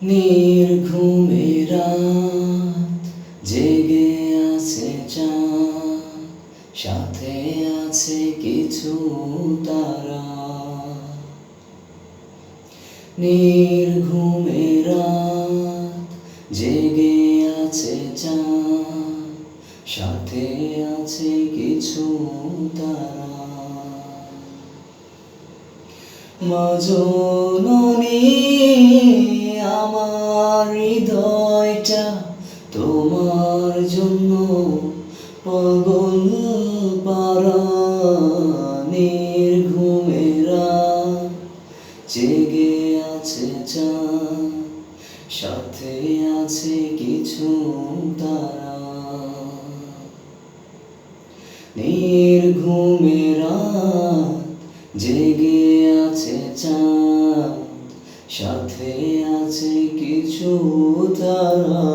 নির্ঘুমে রাত জেগে আছে চাঁদ, সাথে আছে কিছু তারা। নির্ঘুমে রাত জেগে আছে চাঁদ, সাথে আছে কিছু তারা। মা জননী আমার হৃদয়টা তোমার জন্য পাগল পারা। নির্ঘুমে রাত জেগে আছে চাঁদ, সাথে আছে কিছু তারা। নির্ঘুমে রাত জেগে আছে চাঁদ, সাথে আছে কিছু তারা।